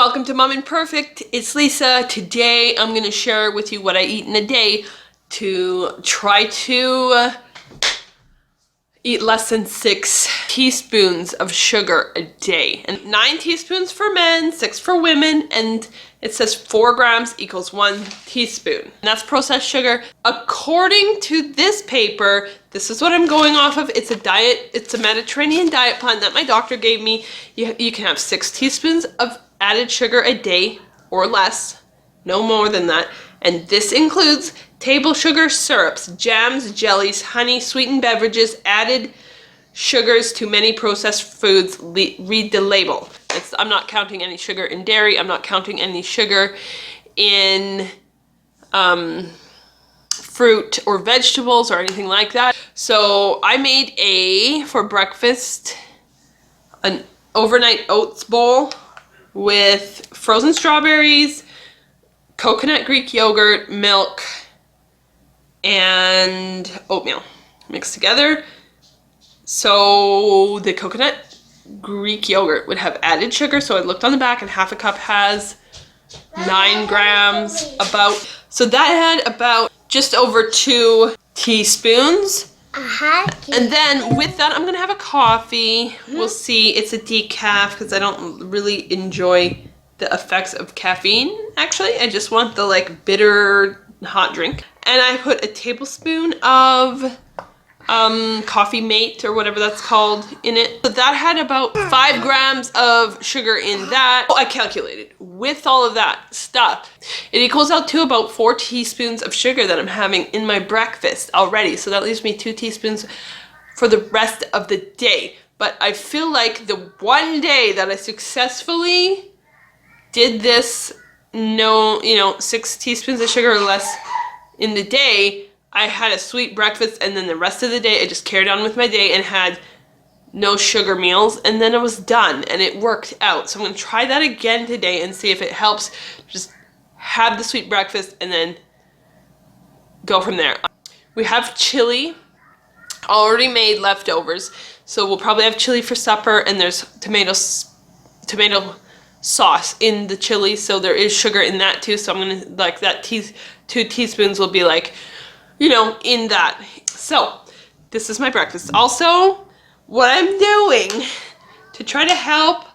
welcome to Mom Imperfect. It's Lisa. Today I'm going to share with you what I eat in a day to try to eat less than 6 teaspoons of sugar a day. And 9 teaspoons for men, 6 for women, and it says 4 grams equals 1 teaspoon. And that's processed sugar. According to this paper, this is what I'm going off of. It's a Mediterranean diet plan that my doctor gave me. You can have 6 teaspoons of added sugar a day or less, no more than that. And this includes table sugar, syrups, jams, jellies, honey, sweetened beverages, added sugars to many processed foods. Read the label. I'm not counting any sugar in dairy. I'm not counting any sugar in fruit or vegetables or anything like that. So I made for breakfast an overnight oats bowl with frozen strawberries, coconut Greek yogurt, milk, and oatmeal mixed together. So the coconut Greek yogurt would have added sugar, so I looked on the back and half a cup has 9 grams about. So that had about just over 2 teaspoons. And then with that, I'm gonna have a coffee. We'll see. It's a decaf because I don't really enjoy the effects of caffeine. Actually, I just want the bitter hot drink. And I put a tablespoon of Coffee Mate or whatever that's called in it. So that had about 5 grams of sugar in that. I calculated with all of that stuff, it equals out to about 4 teaspoons of sugar that I'm having in my breakfast already. So that leaves me 2 teaspoons for the rest of the day. But I feel like the one day that I successfully did this, 6 teaspoons of sugar or less in the day, I had a sweet breakfast, and then the rest of the day I just carried on with my day and had no sugar meals, and then I was done, and it worked out. So I'm going to try that again today and see if it helps. Just have the sweet breakfast and then go from there. We have chili already made leftovers, so we'll probably have chili for supper, and there's tomato sauce in the chili, so there is sugar in that too. So I'm going to 2 teaspoons will be in that. So this is my breakfast. Also, what I'm doing to try to help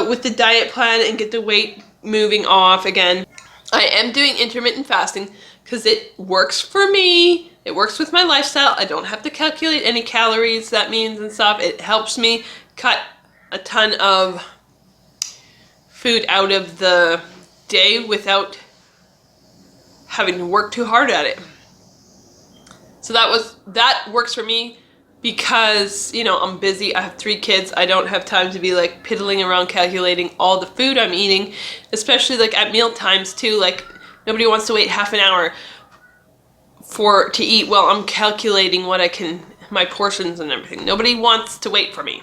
with the diet plan and get the weight moving off again, I am doing intermittent fasting because it works for me. It works with my lifestyle. I don't have to calculate any calories that means and stuff. It helps me cut a ton of food out of the day without having to work too hard at it. So that works for me because, I'm busy. I have 3 kids. I don't have time to be piddling around calculating all the food I'm eating, especially at meal times too. Nobody wants to wait half an hour to eat while I'm calculating my portions and everything. Nobody wants to wait for me.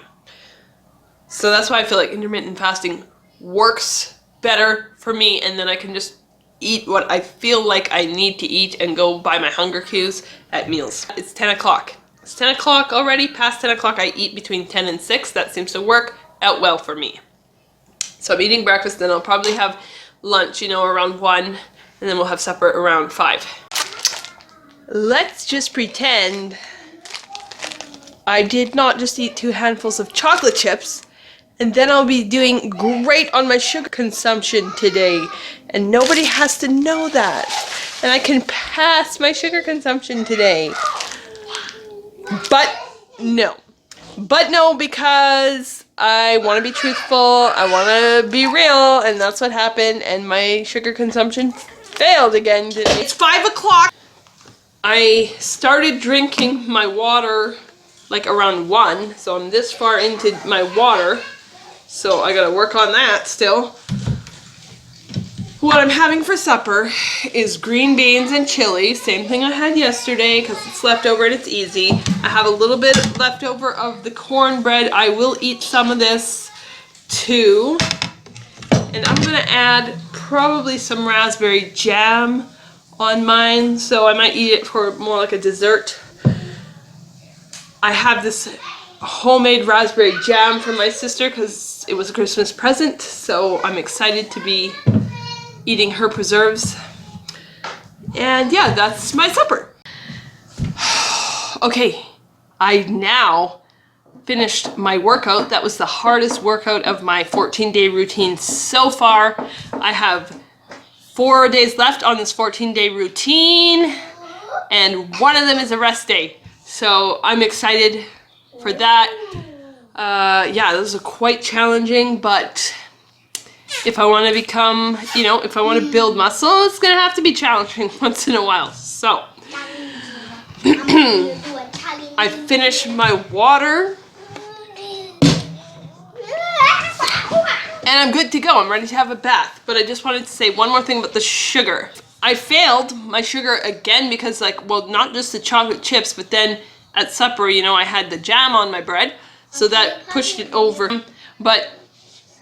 So that's why I feel like intermittent fasting works better for me, and then I can just eat what I feel like I need to eat and go by my hunger cues at meals. It's 10 o'clock. It's 10 o'clock already. Past 10 o'clock, I eat between 10 and 6. That seems to work out well for me. So I'm eating breakfast, then I'll probably have lunch, around 1, and then we'll have supper around 5. Let's just pretend I did not just eat 2 handfuls of chocolate chips, and then I'll be doing great on my sugar consumption today. And nobody has to know that. And I can pass my sugar consumption today. But no, because I want to be truthful. I want to be real. And that's what happened. And my sugar consumption failed again today. It's 5 o'clock. I started drinking my water around 1. So I'm this far into my water. So I gotta work on that still. What I'm having for supper is green beans and chili. Same thing I had yesterday because it's leftover and it's easy. I have a little bit leftover of the cornbread. I will eat some of this too. And I'm gonna add probably some raspberry jam on mine. So I might eat it for more like a dessert. I have this homemade raspberry jam for my sister because it was a Christmas present. So I'm excited to be eating her preserves. And yeah, that's my supper. Okay, I now finished my workout. That was the hardest workout of my 14-day routine so far. I have 4 days left on this 14-day routine, and one of them is a rest day. So I'm excited for that. Yeah, those are quite challenging, but if I want to become, if I want to build muscle, it's going to have to be challenging once in a while. So I finished my water and I'm good to go. I'm ready to have a bath. But I just wanted to say one more thing about the sugar. I failed my sugar again because not just the chocolate chips, but then at supper, I had the jam on my bread. So that pushed it over. But,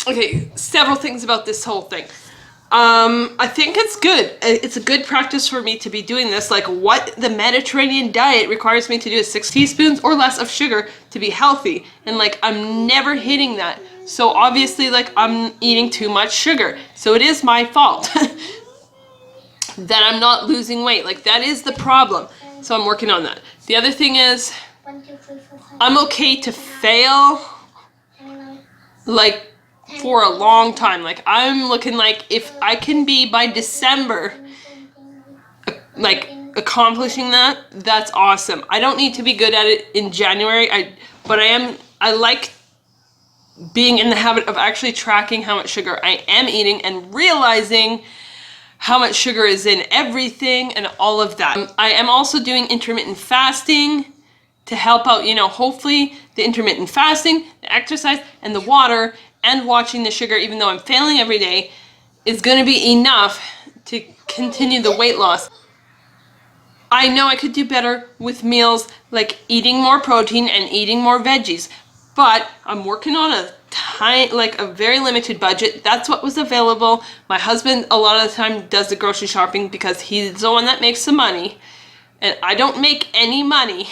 okay, several things about this whole thing. I think it's good. It's a good practice for me to be doing this. Like what the Mediterranean diet requires me to do is 6 teaspoons or less of sugar to be healthy. And I'm never hitting that. So obviously I'm eating too much sugar. So it is my fault that I'm not losing weight. That is the problem. So I'm working on that. The other thing is I'm okay to fail for a long time. I'm looking if I can be by December accomplishing that, that's awesome. I don't need to be good at it in January. I like being in the habit of actually tracking how much sugar I am eating and realizing how much sugar is in everything and all of that. I am also doing intermittent fasting to help out, hopefully the intermittent fasting, the exercise, and the water, and watching the sugar, even though I'm failing every day, is going to be enough to continue the weight loss. I know I could do better with meals, like eating more protein and eating more veggies, but I'm working on a very limited budget. That's what was available. My husband a lot of the time does the grocery shopping because he's the one that makes the money, and I don't make any money.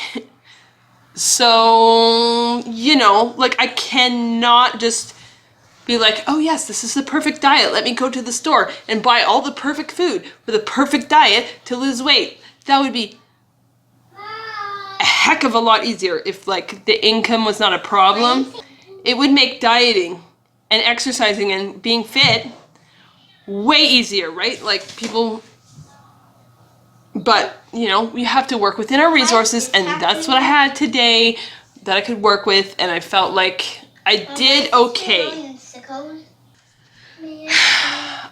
So, I cannot just be oh yes, this is the perfect diet. Let me go to the store and buy all the perfect food for the perfect diet to lose weight. That would be a heck of a lot easier if the income was not a problem. It would make dieting and exercising and being fit way easier, right? But, we have to work within our resources, and that's what I had today that I could work with, and I felt like I did okay.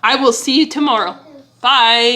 I will see you tomorrow. Bye.